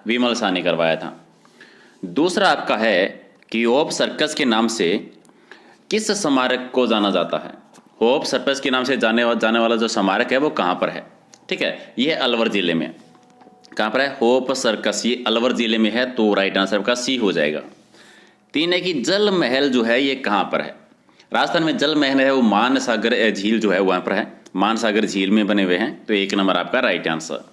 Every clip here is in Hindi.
विमल शाह ने करवाया था। दूसरा आपका है कि होप सर्कस के नाम से किस स्मारक को जाना जाता है। होप सर्कस के नाम से जाने वाला जो स्मारक है वो कहाँ पर है? ठीक है, ये अलवर जिले में। कहाँ पर है? होप सर्कस, ये अलवर जिले में है, तो राइट आंसर का सी हो जाएगा। 3 है कि जल महल जो है ये कहाँ पर है? राजस्थान में जल महल है वो मानसागर झील जो है वहाँ पर है, मानसागर झील में बने हुए हैं, तो 1 नंबर आपका राइट आंसर।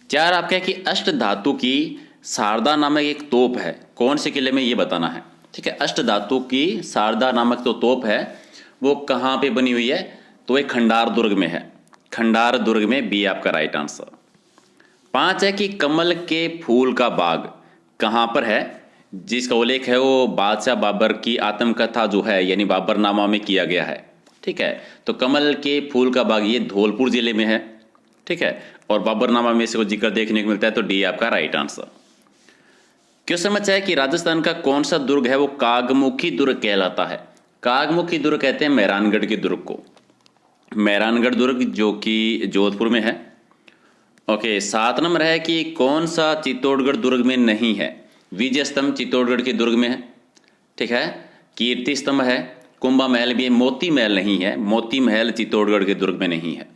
4 आपका है कि अष्ट धातु की शारदा नामक एक तोप है, कौन से किले में ये बताना है। ठीक है, अष्ट धातु की शारदा नामक जो तोप है वो कहाँ पे बनी हुई है? तो ये खंडार दुर्ग में है, खंडार दुर्ग में, बी आपका राइट आंसर। 5 है कि कमल के फूल का बाग कहाँ पर है, जिसका उल्लेख है वो बादशाह बाबर की आत्मकथा जो है यानी बाबरनामा में किया गया है। ठीक है, तो कमल के फूल का बाग ये धौलपुर जिले में है। ठीक है, और बाबरनामा में इसको जिक्र देखने को मिलता है, तो डी आपका राइट आंसर। क्वेश्चन में है कि राजस्थान का कौन सा दुर्ग है वो कागमुखी दुर्ग कहलाता है। कागमुखी दुर्ग कहते हैं मेहरानगढ़ के दुर्ग को, मेहरानगढ़ दुर्ग जो कि जोधपुर में है। ओके, 7 नंबर है कि कौन सा चित्तौड़गढ़ दुर्ग में नहीं है। विजय स्तंभ चित्तौड़गढ़ के दुर्ग में है। ठीक है, कीर्ति स्तंभ है, कुंभा महल भी है, मोती महल नहीं है, मोती महल चित्तौड़गढ़ के दुर्ग में नहीं है।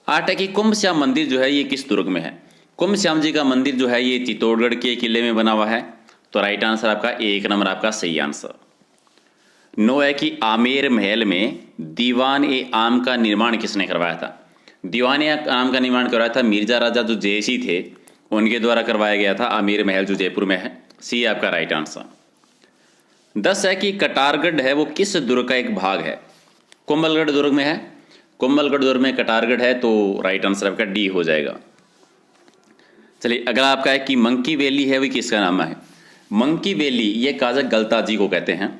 8 है कि कुंभ श्याम मंदिर जो है ये किस दुर्ग में है। कुंभ श्याम जी का मंदिर जो है ये चित्तौड़गढ़ के किले में बना हुआ है, तो राइट आंसर आपका 1 नंबर आपका सही आंसर। 9 है कि आमेर महल में दीवान ए आम का निर्माण किसने करवाया था। दीवान ए आम का निर्माण करवाया था मिर्जा राजा जो जयसी थे उनके द्वारा करवाया गया था, आमेर महल जो जयपुर में है, सी आपका राइट आंसर। 10 है कि कटारगढ़ है वो किस दुर्ग का एक भाग है। कुंभलगढ़ दुर्ग में है, कुंभलगढ़ दुर्ग में कटारगढ़ है, तो राइट आंसर आपका डी हो जाएगा। चलिए अगला आपका है कि मंकी वैली है वो किसका नाम है। मंकी वैली ये काजा गलताजी को कहते हैं,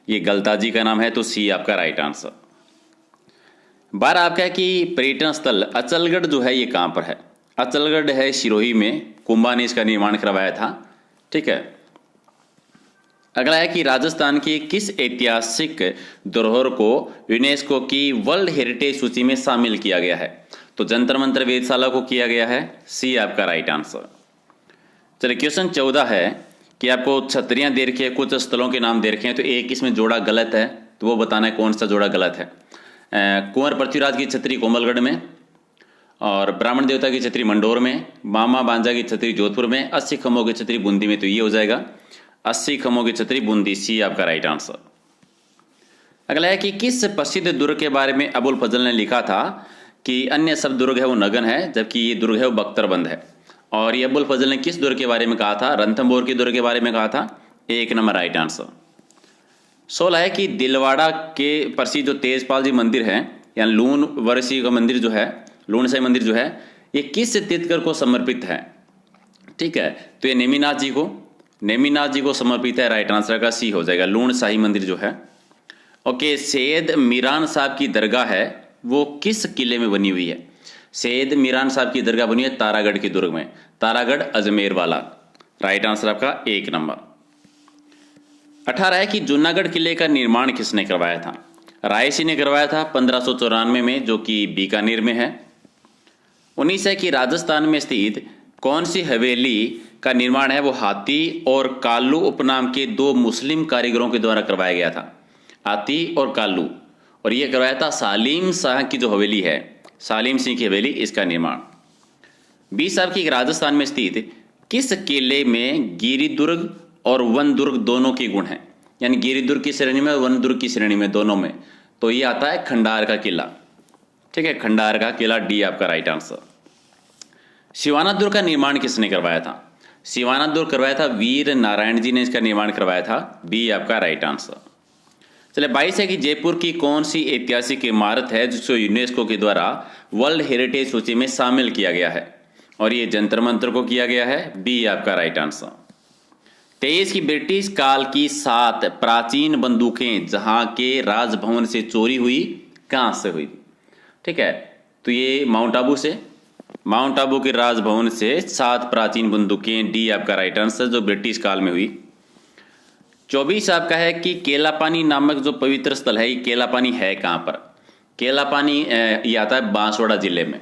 ये गलताजी का नाम है, तो सी आपका राइट आंसर। 12 आपका है कि पर्यटन स्थल अचलगढ़ जो है ये कहाँ पर है। अचलगढ़ है सिरोही में, कुंभा ने इसका निर्माण करवाया था। ठीक है, अगला है कि राजस्थान की किस ऐतिहासिक धरोहर को यूनेस्को की वर्ल्ड हेरिटेज सूची में शामिल किया गया है। तो जंतर मंतर वेधशाला को किया गया है, सी आपका राइट आंसर। चलिए क्वेश्चन 14 है कि आपको छतरियां दे रखी है, कुछ स्थलों के नाम दे रखे हैं, तो एक इसमें जोड़ा गलत है, तो वो बताना है कौन सा जोड़ा गलत है। कुंवर पृथ्वीराज की छतरी कोमलगढ़ में, और ब्राह्मण देवता की छतरी मंडोर में, मामा बांजा की छतरी जोधपुर में, 80 खम्भों की छतरी बूंदी में, तो ये हो जाएगा 80 खम्भों की छतरी बूंदी, सी आपका राइट आंसर। अगला है कि किस प्रसिद्ध दुर्ग के बारे में अबुल फजल ने लिखा था कि अन्य सब दुर्ग है वो नगन है, जबकि ये दुर्ग है वो बख्तरबंद है। और ये अबुल फजल ने किस दुर्ग के बारे में कहा था? रणथंभौर के दुर्ग के बारे में कहा था, 1 नंबर राइट आंसर। 16 है कि दिलवाड़ा के प्रसिद्ध जो तेजपाल जी मंदिर है या लून वर्षी का मंदिर जो है, लूण शाही मंदिर जो है, ये किस तीर्थकर को समर्पित है। ठीक है, तो ये नेमिनाथ जी को, नेमिनाथ जी को समर्पित है, राइट आंसर का सी हो जाएगा, लूण शाही मंदिर जो है। ओके, सैयद मीरान साहब की दरगाह है वो किस किले में बनी हुई है। सैयद मीरान साहब की दरगाह बनी है तारागढ़ के दुर्ग में, तारागढ़ अजमेर वाला, राइट आंसर आपका 1 नंबर। 18 है कि जूनागढ़ किले का निर्माण किसने करवाया था। रायसी ने करवाया था 1594 में, जो कि बीकानेर में है। 19 है कि राजस्थान में स्थित कौन सी हवेली का निर्माण है वो हाथी और कालू उपनाम के 2 मुस्लिम कारीगरों के द्वारा करवाया गया था, हाथी और कालू, और यह करवाया था सालिम शाह की जो हवेली है, सालिम सिंह की हवेली, इसका निर्माण। 20 आपकी राजस्थान में स्थित किस किले में गिरिदुर्ग और वन दुर्ग दोनों के गुण हैं, यानी गिरिदुर्ग की श्रेणी में और वन दुर्ग की श्रेणी में, दोनों में, तो ये आता है खंडार का किला। ठीक है, खंडार का किला, डी आपका राइट आंसर। शिवानंद दुर्ग का निर्माण किसने करवाया था। शिवानंद दुर्ग करवाया था वीर नारायण जी ने इसका निर्माण करवाया था, बी आपका राइट आंसर। चलिए 22 है कि जयपुर की कौन सी ऐतिहासिक इमारत है जिसको यूनेस्को के द्वारा वर्ल्ड हेरिटेज सूची में शामिल किया गया है, और ये जंतर मंतर को किया गया है, बी आपका राइट आंसर। 23 की ब्रिटिश काल की 7 प्राचीन बंदूकें जहां के राजभवन से चोरी हुई, कहां से हुई। ठीक है, तो ये माउंट आबू से, माउंट आबू के राजभवन से 7 प्राचीन बंदूकें, डी आपका राइट आंसर, जो ब्रिटिश काल में हुई। 24 आपका है कि केलापानी नामक जो पवित्र स्थल है, ये केलापानी है कहां पर। केलापानी ये आता है बांसवाड़ा जिले में,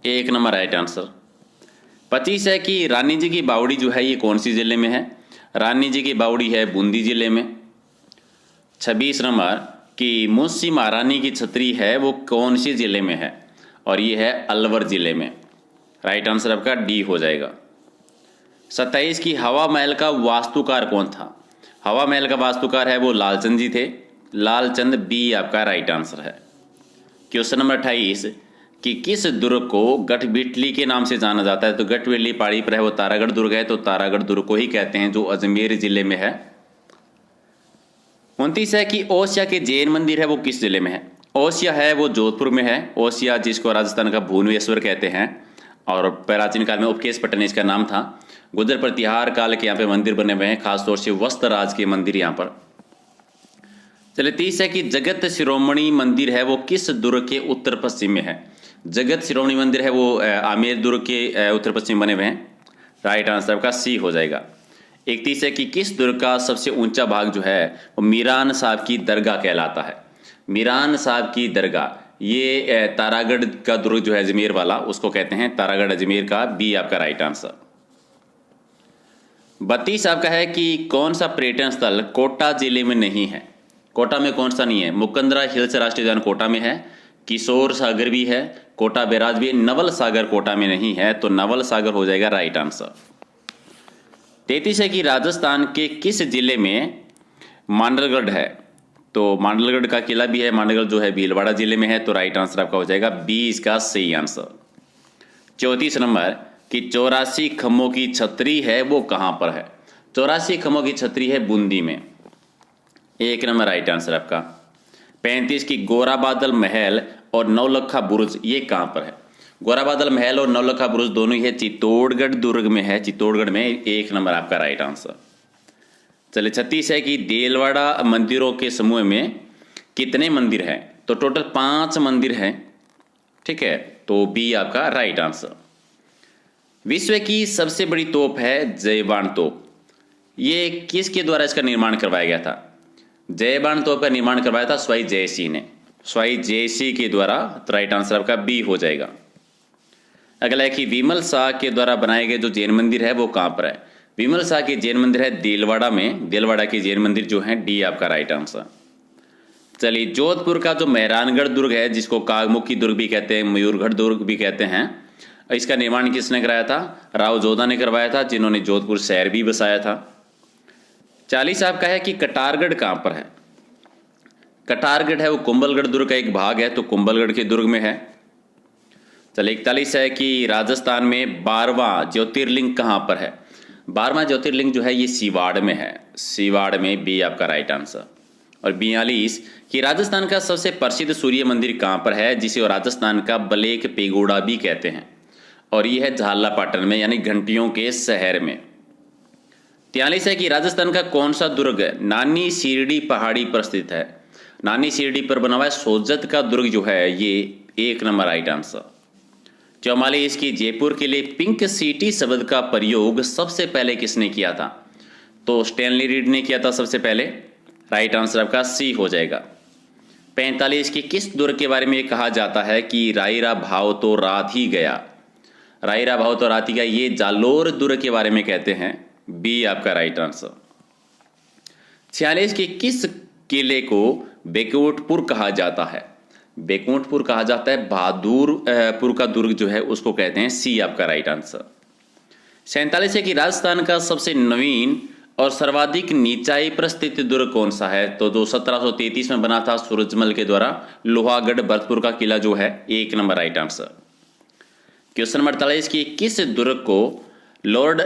1 नंबर राइट आंसर। 25 है कि रानी जी की बावड़ी जो है ये कौन सी जिले में है? रानी जी की बावड़ी है बूंदी जिले में। 26 नंबर कि मुंशी महारानी की छतरी है वो कौन सी जिले में है? और ये है अलवर जिले में। राइट आंसर आपका डी हो जाएगा। 27 की हवा महल का वास्तुकार कौन था? हवा महल का वास्तुकार है वो लालचंद जी थे। लालचंद, बी आपका राइट आंसर है। क्वेश्चन नंबर 28 कि किस दुर्ग को गठबिटली के नाम से जाना जाता है? तो गठबिटली पहाड़ी पर है वो तारागढ़ दुर्ग है, तो तारागढ़ दुर्ग को ही कहते हैं जो अजमेर जिले में है। 29 है कि ओसिया के जैन मंदिर है वो किस जिले में है? ओसिया है वो जोधपुर में है। ओसिया जिसको राजस्थान का भुवनेश्वर कहते हैं और प्राचीन काल में उपकेश पट्टन इसका नाम था। गुर्जर प्रतिहार काल के यहाँ पे मंदिर बने हुए हैं, खासतौर से वस्त्रराज के मंदिर यहाँ पर। चलिए 30 है कि जगत शिरोमणि मंदिर है वो किस दुर्ग के उत्तर पश्चिम में है? जगत शिरोमणि मंदिर है वो आमेर दुर्ग के उत्तर पश्चिम बने हुए हैं। राइट आंसर आपका सी हो जाएगा। 31 है कि किस दुर्ग का सबसे ऊंचा भाग जो है वो मीरान साहब की दरगाह कहलाता है? मीरान साहब की दरगाह, ये तारागढ़ का दुर्ग जो है अजमेर वाला, उसको कहते हैं तारागढ़ अजमेर का, बी आपका राइट आंसर। 32 आपका है कि कौन सा पर्यटन स्थल कोटा जिले में नहीं है? कोटा में कौन सा नहीं है? मुकंदरा हिल्स राष्ट्रीय उद्यान कोटा में है, किशोर सागर भी है, कोटा बैराज भी है, नवल सागर कोटा में नहीं है, तो नवल सागर हो जाएगा राइट आंसर। 33 है कि राजस्थान के किस जिले में मांडलगढ़ है? तो मांडलगढ़ का किला भी है, मांडलगढ़ जो है भीलवाड़ा जिले में है, तो राइट आंसर आपका हो जाएगा बी इसका सही आंसर। 34 नंबर कि 84 खम्भों की छतरी है वो कहां पर है? 84 खम्भों की छतरी है बूंदी में। 1 नंबर राइट आंसर आपका। 35 की गोरा बादल महल और नौलखा बुर्ज ये कहां पर है? गोरा बादल महल और नौलखा बुर्ज दोनों ही है चित्तौड़गढ़ दुर्ग में है, चित्तौड़गढ़ में। 1 नंबर आपका राइट आंसर। चलिए 36 है कि देलवाड़ा मंदिरों के समूह में कितने मंदिर हैं? तो टोटल 5 मंदिर हैं, ठीक है, तो बी आपका राइट आंसर। विश्व की सबसे बड़ी तोप है जयबान तोप, ये किसके द्वारा इसका निर्माण करवाया गया था? जयबान तोप का निर्माण करवाया था स्वाई जयसिंह ने, स्वाई जयसिंह के द्वारा, तो राइट आंसर आपका बी हो जाएगा। अगला है कि विमल शाह के द्वारा बनाए गए जो जैन मंदिर है वो कहां पर है? विमल शाह के जैन मंदिर है देलवाड़ा में, देलवाड़ा के जैन मंदिर जो है, डी आपका राइट आंसर। चलिए जोधपुर का जो मेहरानगढ़ दुर्ग है जिसको कागमुखी दुर्ग भी कहते हैं, मयूरगढ़ दुर्ग भी कहते हैं, इसका निर्माण किसने कराया था? राव जोधा ने करवाया था, जिन्होंने जोधपुर शहर भी बसाया था। 40 आपका है कि कटारगढ़ कहां पर है? कटारगढ़ है वो कुंभलगढ़ दुर्ग का एक भाग है, तो कुंभलगढ़ के दुर्ग में है। चलिए 41 है कि राजस्थान में 12वां ज्योतिर्लिंग कहां पर है? 12वां ज्योतिर्लिंग जो है ये सिवाड़ में है, सिवाड़ में, बी आपका राइट आंसर। और 42 कि राजस्थान का सबसे प्रसिद्ध सूर्य मंदिर कहां पर है, जिसे राजस्थान का ब्लैक पेगोडा भी कहते हैं, और ये है झालापाटन में, यानी घंटियों के शहर में। 43 है कि राजस्थान का कौन सा दुर्ग नानी शिरडी पहाड़ी पर स्थित है? नानी शिरडी पर बना हुआ है सोजत का दुर्ग जो है ये 1 नंबर राइट आंसर। 44 की जयपुर के लिए पिंक सिटी शब्द का प्रयोग सबसे पहले किसने किया था? तो स्टैनली रीड ने किया था सबसे पहले, राइट आंसर आपका सी हो जाएगा। 45 की किस दुर्ग के बारे में कहा जाता है कि रायरा भाव तो रात ही गया? रायरा भाव तो रात ही गया, ये जालोर दुर्ग के बारे में कहते हैं, बी आपका राइट आंसर। 46 की किस किले को बेकुंठपुर कहा जाता है? बेकुंठपुर कहा जाता है बहादुरपुर का दुर्ग जो है उसको कहते हैं, सी आपका राइट आंसर। 47 है कि राजस्थान का सबसे नवीन और सर्वाधिक नीचाई पर स्थित दुर्ग कौन सा है? तो जो 1733 में बना था सूरजमल के द्वारा, लोहागढ़ भरतपुर का किला जो है, 1 number right answer. Question number 48 की किस दुर्ग को लॉर्ड